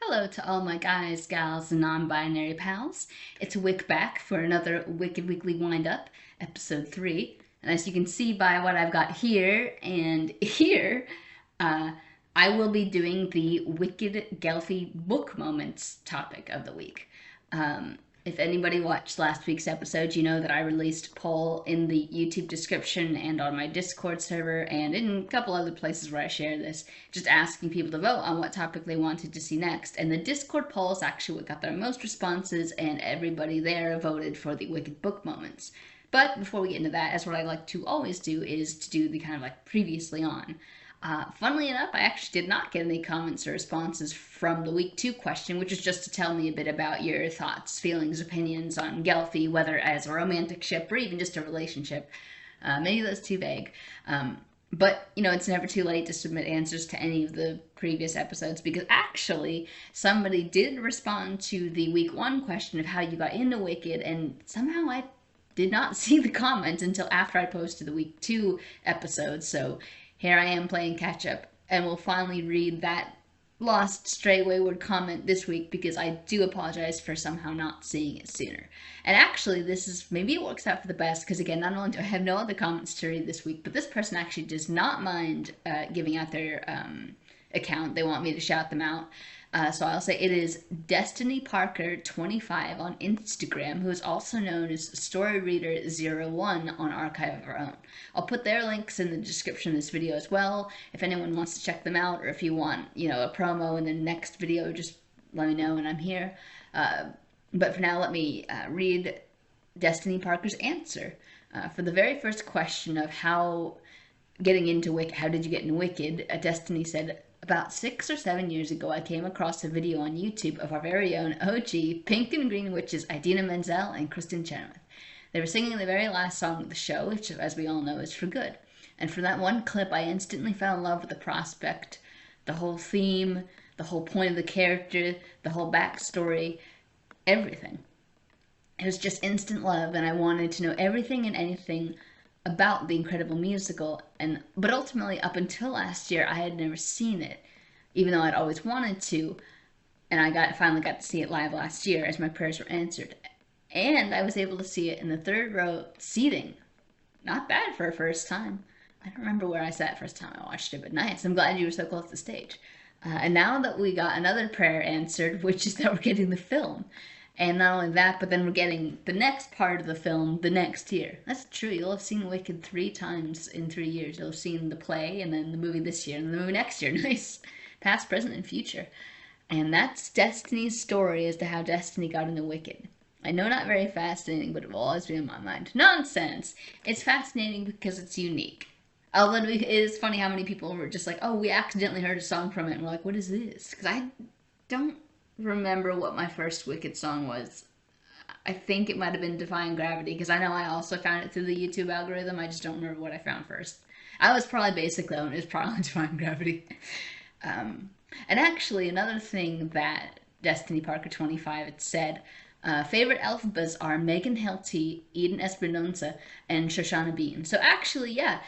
Hello to all my guys, gals, and non-binary pals. It's Wick back for another Wicked Weekly Wind-Up, episode 3. And as you can see by what I've got here and here, I will be doing the Wicked Gelphie book moments topic of the week. If anybody watched last week's episode, you know that I released a poll in the YouTube description and on my Discord server and in a couple other places where I share this, just asking people to vote on what topic they wanted to see next. And the Discord poll is actually what got the most responses, and everybody there voted for the Wicked book moments. But before we get into that, as what I like to always do is to do the kind of like previously on. Funnily enough, I actually did not get any comments or responses from the week 2 question, which is just to tell me a bit about your thoughts, feelings, opinions on Gelphie, whether as a romantic ship or even just a relationship. Maybe that's too vague. But, you know, it's never too late to submit answers to any of the previous episodes, because actually somebody did respond to the week 1 question of how you got into Wicked, and somehow I did not see the comment until after I posted the week 2 episode, so here I am playing catch up, and we'll finally read that lost, stray, wayward comment this week, because I do apologize for somehow not seeing it sooner. And actually, maybe it works out for the best, because again, not only do I have no other comments to read this week, but this person actually does not mind giving out their account. They want me to shout them out. So I'll say it is Destiny Parker 25 on Instagram, who is also known as StoryReader01 on Archive of Our Own. I'll put their links in the description of this video as well. If anyone wants to check them out, or if you want, you know, a promo in the next video, just let me know and I'm here. But for now, let me read Destiny Parker's answer. For the very first question of how did you get into Wicked, Destiny said, about 6 or 7 years ago, I came across a video on YouTube of our very own OG Pink and Green Witches, Idina Menzel and Kristen Chenoweth. They were singing the very last song of the show, which, as we all know, is For Good. And from that one clip, I instantly fell in love with the prospect, the whole theme, the whole point of the character, the whole backstory, everything. It was just instant love, and I wanted to know everything and anything about the incredible musical, but ultimately up until last year I had never seen it, even though I'd always wanted to, and I finally got to see it live last year as my prayers were answered, and I was able to see it in the 3rd row seating. Not bad for a first time. I don't remember where I sat first time I watched it, but nice. I'm glad you were so close to the stage. And now that we got another prayer answered, which is that we're getting the film. And not only that, but then we're getting the next part of the film the next year. That's true. You'll have seen Wicked 3 times in 3 years. You'll have seen the play, and then the movie this year, and the movie next year. Nice. Past, present, and future. And that's Destiny's story as to how Destiny got into Wicked. I know, not very fascinating, but it will always be in my mind. Nonsense! It's fascinating because it's unique. Although it is funny how many people were just like, oh, we accidentally heard a song from it, and we're like, what is this? Because I don't remember what my first Wicked song was. I think it might have been Defying Gravity, because I know I also found it through the YouTube algorithm. I just don't remember what I found first. I was probably basic though, and it was probably Defying Gravity. And actually, another thing that Destiny Parker 25 had said, favorite alphabets are Megan Helty, Eden Espinosa, and Shoshana Bean. So actually, yeah,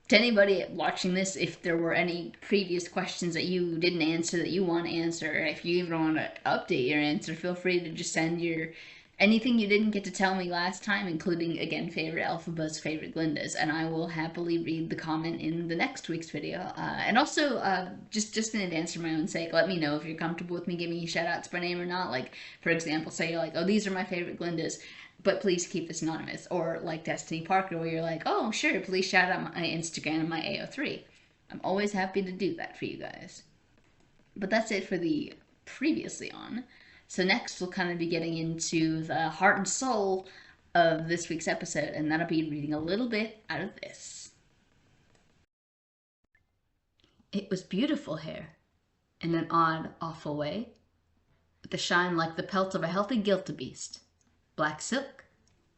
to anybody watching this, if there were any previous questions that you didn't answer that you want to answer, or if you even want to update your answer, feel free to just send anything you didn't get to tell me last time, including, again, favorite Elphaba's, favorite Glinda's, and I will happily read the comment in the next week's video. And also, just in advance for my own sake, let me know if you're comfortable with me giving you shoutouts by name or not. Like, for example, say you're like, oh, these are my favorite Glinda's, but please keep this anonymous. Or like Destiny Parker, where you're like, oh, sure, please shout out my Instagram and my AO3. I'm always happy to do that for you guys. But that's it for the previously on. So next we'll kind of be getting into the heart and soul of this week's episode, and that'll be reading a little bit out of this. It was beautiful hair, in an odd, awful way, with a shine like the pelt of a healthy Gelphie. Black silk,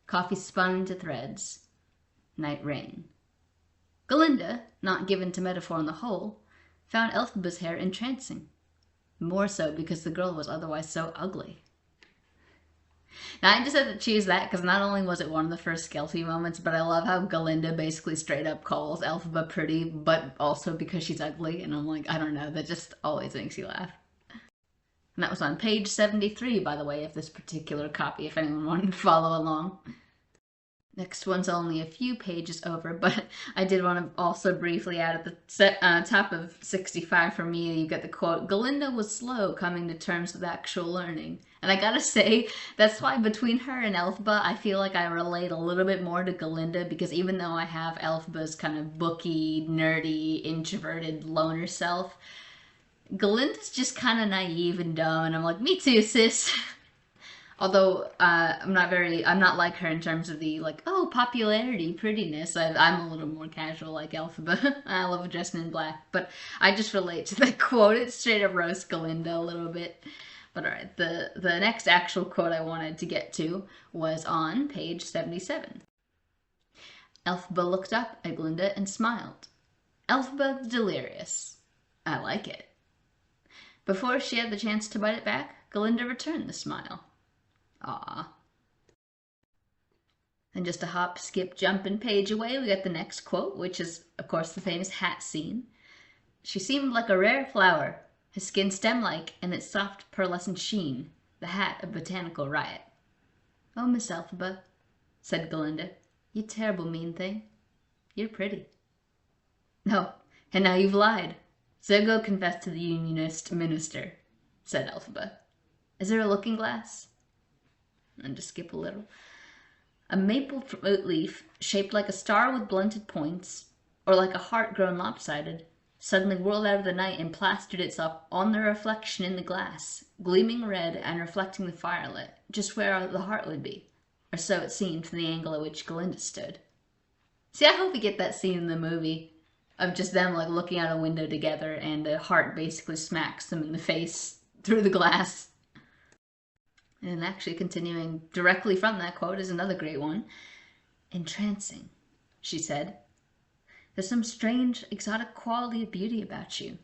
coffee spun into threads, night rain. Galinda, not given to metaphor on the whole, found Elphaba's hair entrancing, more so because the girl was otherwise so ugly. Now, I just had to choose that because not only was it one of the first Gelphie moments, but I love how Galinda basically straight up calls Elphaba pretty, but also because she's ugly, and I'm like, I don't know, that just always makes you laugh. And that was on page 73, by the way, of this particular copy, if anyone wanted to follow along. Next one's only a few pages over, but I did want to also briefly add at the top of 65 for me, you get the quote, Galinda was slow coming to terms with actual learning. And I gotta say, that's why between her and Elphaba, I feel like I relate a little bit more to Galinda, because even though I have Elphaba's kind of booky, nerdy, introverted loner self, Galinda's just kind of naive and dumb, and I'm like, me too, sis. Although I'm not like her in terms of the like, oh, popularity, prettiness. I'm a little more casual like Elphaba. I love dressing in black, but I just relate to that quote. It straight up roast Galinda a little bit. But all right, the next actual quote I wanted to get to was on page 77. Elphaba looked up at Galinda and smiled. Elphaba the delirious. I like it. Before she had the chance to bite it back, Galinda returned the smile. Ah. And just a hop, skip, jump, and page away, we get the next quote, which is, of course, the famous hat scene. She seemed like a rare flower, his skin stem-like, and its soft pearlescent sheen, the hat of botanical riot. Oh, Miss Elphaba, said Galinda, you terrible mean thing. You're pretty. No, and now you've lied. So go confess to the Unionist minister, said Elphaba. Is there a looking glass? And to skip a little. A maple fruit leaf, shaped like a star with blunted points, or like a heart grown lopsided, suddenly whirled out of the night and plastered itself on the reflection in the glass, gleaming red and reflecting the firelit, just where the heart would be, or so it seemed from the angle at which Galinda stood. See, I hope we get that scene in the movie of just them like looking out a window together and the heart basically smacks them in the face through the glass. And actually continuing directly from that quote is another great one. Entrancing, she said. There's some strange, exotic quality of beauty about you.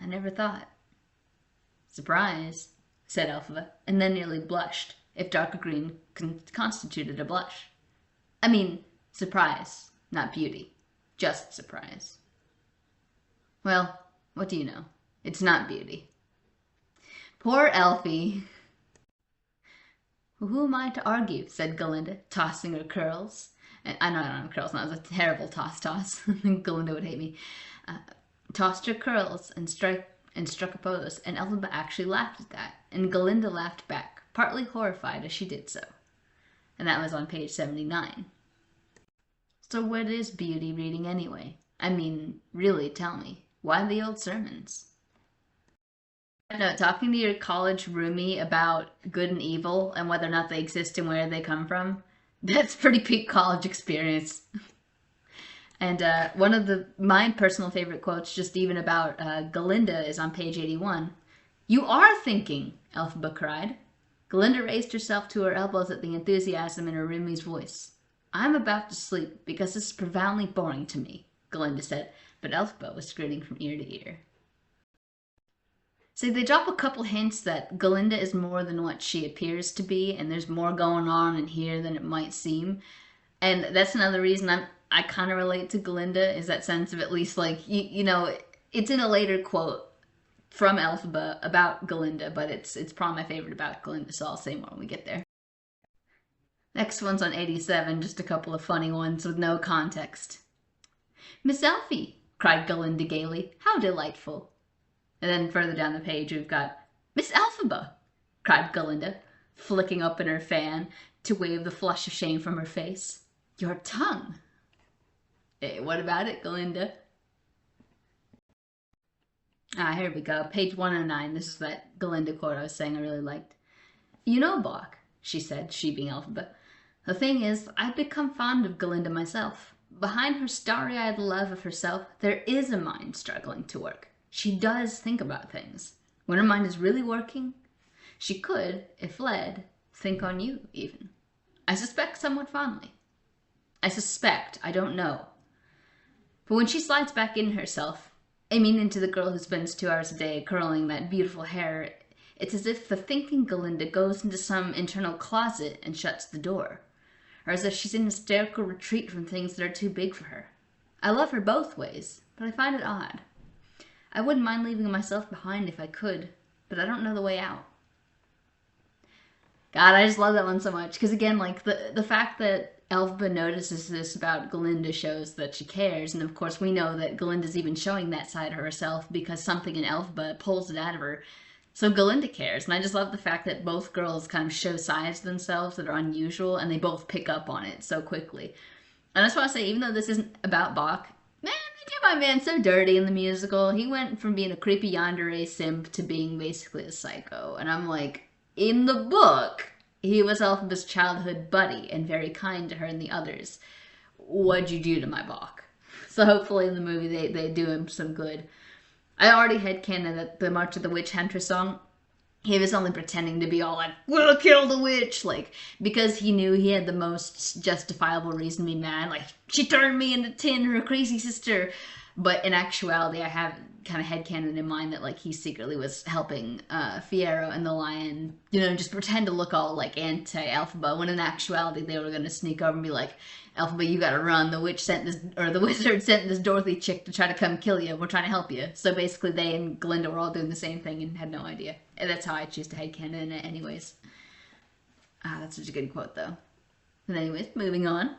I never thought. Surprise, said Elphaba, and then nearly blushed, if darker green constituted a blush. I mean, surprise, not beauty. Just surprise. Well, what do you know? It's not beauty. Poor Elphie. Who am I to argue, said Galinda, tossing her curls. And I know I don't have curls now, it was a terrible toss. Galinda would hate me. Tossed her curls and struck a pose, and Elphaba actually laughed at that, and Galinda laughed back, partly horrified as she did so. And that was on page 79. So what is beauty reading anyway? I mean, really, tell me. Why the old sermons? No, talking to your college roomie about good and evil and whether or not they exist and where they come from, that's pretty peak college experience. And one of my personal favorite quotes, just even about Galinda, is on page 81. You are thinking, Elphaba cried. Galinda raised herself to her elbows at the enthusiasm in her roomie's voice. I'm about to sleep because this is profoundly boring to me, Galinda said, but Elphaba was grinning from ear to ear. See, they drop a couple hints that Galinda is more than what she appears to be, and there's more going on in here than it might seem. And that's another reason I kind of relate to Galinda, is that sense of at least, like, you know, it's in a later quote from Elphaba about Galinda, but it's probably my favorite about Galinda, so I'll say more when we get there. Next one's on 87, just a couple of funny ones with no context. Miss Elphie, cried Galinda gaily, how delightful. And then further down the page, we've got, Miss Elphaba, cried Galinda, flicking open her fan to wave the flush of shame from her face. Your tongue. Hey, what about it, Galinda? Here we go. Page 109. This is that Galinda quote I was saying I really liked. You know, Bach, she said, she being Elphaba. The thing is, I've become fond of Galinda myself. Behind her starry-eyed love of herself, there is a mind struggling to work. She does think about things. When her mind is really working, she could, if led, think on you, even. I suspect somewhat fondly. I suspect, I don't know. But when she slides back in herself, I mean into the girl who spends 2 hours a day curling that beautiful hair, it's as if the thinking Galinda goes into some internal closet and shuts the door. Or as if she's in hysterical retreat from things that are too big for her. I love her both ways, but I find it odd. I wouldn't mind leaving myself behind if I could, but I don't know the way out. God, I just love that one so much. Because again, like, the fact that Elphaba notices this about Glinda shows that she cares. And of course, we know that Glinda's even showing that side of herself because something in Elphaba pulls it out of her. So Glinda cares. And I just love the fact that both girls kind of show sides of themselves that are unusual, and they both pick up on it so quickly. And I just want to say, even though this isn't about Bach, man, they did my man so dirty in the musical. He went from being a creepy yandere simp to being basically a psycho. And I'm like, in the book, he was Elphaba's childhood buddy and very kind to her and the others. What'd you do to my Bach? So hopefully in the movie they do him some good. I already had canon that the March of the Witch Hunter song, he was only pretending to be all like, we'll kill the witch, like, because he knew he had the most justifiable reason to be mad, like, she turned me into tin, her crazy sister. But in actuality, I have kind of headcanon in mind that, like, he secretly was helping Fiyero and the lion, you know, just pretend to look all, like, anti-Elphaba, when in actuality they were going to sneak over and be like, Elphaba, you gotta run, the witch sent this, or the wizard sent this Dorothy chick to try to come kill you, we're trying to help you. So basically they and Glinda were all doing the same thing and had no idea. And that's how I choose to headcanon it anyways. Ah, that's such a good quote though. But anyways, moving on.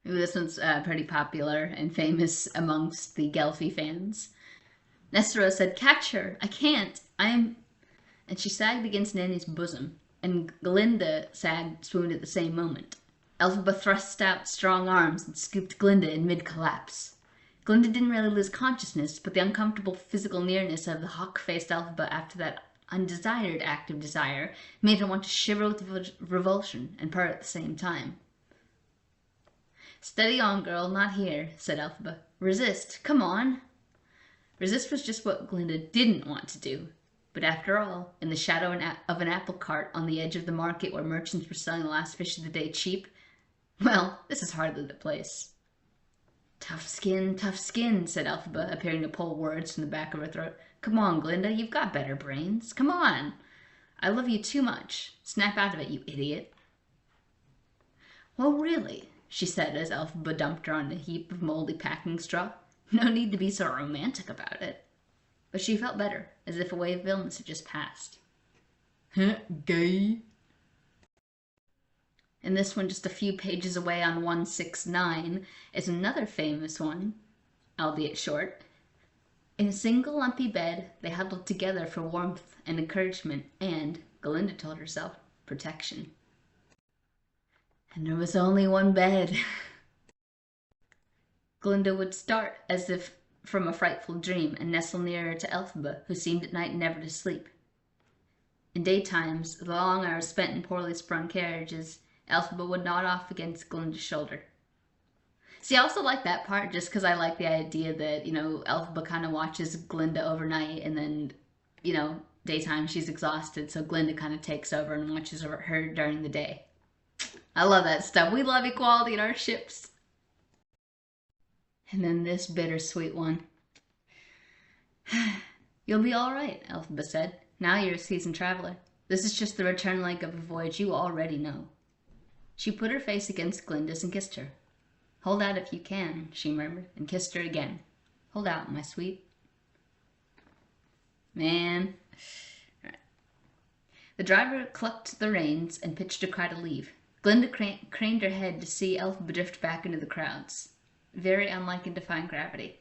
This one's pretty popular and famous amongst the Gelphie fans. Nestero said, catch her, I can't, I'm... And she sagged against Nanny's bosom, and Glinda swooned at the same moment. Elphaba thrust out strong arms and scooped Glinda in mid-collapse. Glinda didn't really lose consciousness, but the uncomfortable physical nearness of the hawk-faced Elphaba after that undesired act of desire made her want to shiver with revulsion and purr at the same time. Steady on, girl, not here, said Elphaba. Resist, come on. Resist was just what Glinda didn't want to do. But after all, in the shadow of an apple cart on the edge of the market where merchants were selling the last fish of the day cheap, well, this is hardly the place. Tough skin, said Elphaba, appearing to pull words from the back of her throat. Come on, Glinda, you've got better brains. Come on. I love you too much. Snap out of it, you idiot. Well, really, she said as Elphaba dumped her on a heap of moldy packing straw. No need to be so romantic about it. But she felt better, as if a wave of illness had just passed. Huh, gay? And this one, just a few pages away on 169, is another famous one, albeit short. In a single lumpy bed, they huddled together for warmth and encouragement and, Glinda told herself, protection. And there was only one bed. Glinda would start as if from a frightful dream and nestle nearer to Elphaba, who seemed at night never to sleep. In daytimes, the long hours spent in poorly sprung carriages, Elphaba would nod off against Glinda's shoulder. See, I also like that part just because I like the idea that, you know, Elphaba kind of watches Glinda overnight and then, you know, daytime she's exhausted, so Glinda kind of takes over and watches over her during the day. I love that stuff. We love equality in our ships. And then this bittersweet one. You'll be all right, Elphaba said. Now you're a seasoned traveler. This is just the return leg of a voyage you already know. She put her face against Glinda's and kissed her. Hold out if you can, she murmured, and kissed her again. Hold out, my sweet. Man. Right. The driver clucked the reins and pitched a cry to leave. Glinda craned her head to see Elphaba drift back into the crowds. Very unlike in defying gravity.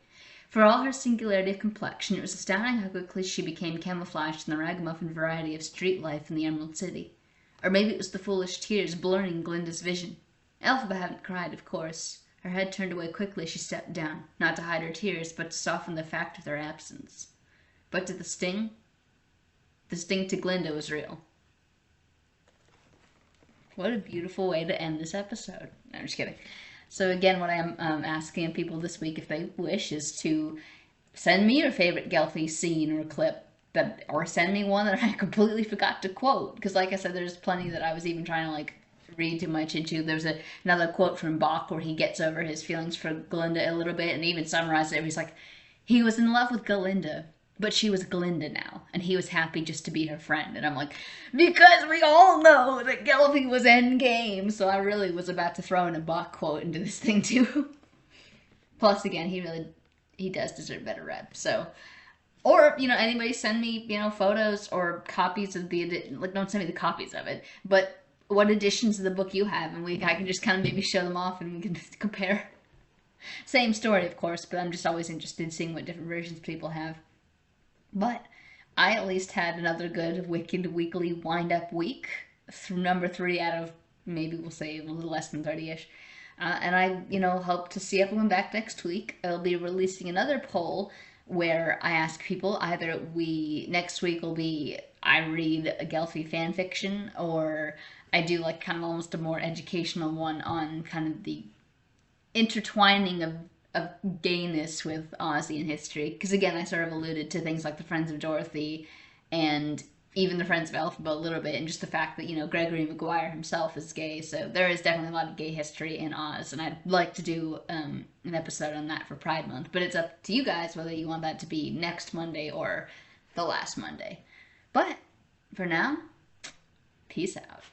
For all her singularity of complexion, it was astounding how quickly she became camouflaged in the ragamuffin variety of street life in the Emerald City. Or maybe it was the foolish tears blurring Glinda's vision. Elphaba hadn't cried, of course. Her head turned away quickly as she stepped down, not to hide her tears, but to soften the fact of their absence. But to the sting to Glinda was real. What a beautiful way to end this episode. No, I'm just kidding. So again, what I am asking people this week, if they wish, is to send me your favorite Gelphie scene or clip, or send me one that I completely forgot to quote. Because like I said, there's plenty that I was even trying to like read too much into. There's another quote from Bach where he gets over his feelings for Glinda a little bit and even summarizes it. He's like, he was in love with Glinda, but she was Glinda now, and he was happy just to be her friend. And I'm like, because we all know that Gelphie was endgame, so I really was about to throw in a Bach quote into this thing too. Plus, again, he does deserve better rep. So, Or, anybody send me, photos or copies of like, don't send me the copies of it, but what editions of the book you have, and I can just kind of maybe show them off and we can compare. Same story, of course, but I'm just always interested in seeing what different versions people have. But I at least had another good Wicked Weekly Wind-Up week, through number 3 out of maybe we'll say a little less than 30-ish. And I, hope to see everyone back next week. I'll be releasing another poll where I ask people either next week will be I read a Gelphie fan fiction, or I do like kind of almost a more educational one on kind of the intertwining of gayness with Ozian history. Because again, I sort of alluded to things like the Friends of Dorothy and even the Friends of Elphaba a little bit, and just the fact that, Gregory Maguire himself is gay, so there is definitely a lot of gay history in Oz, and I'd like to do an episode on that for Pride Month, but it's up to you guys whether you want that to be next Monday or the last Monday. But for now, peace out.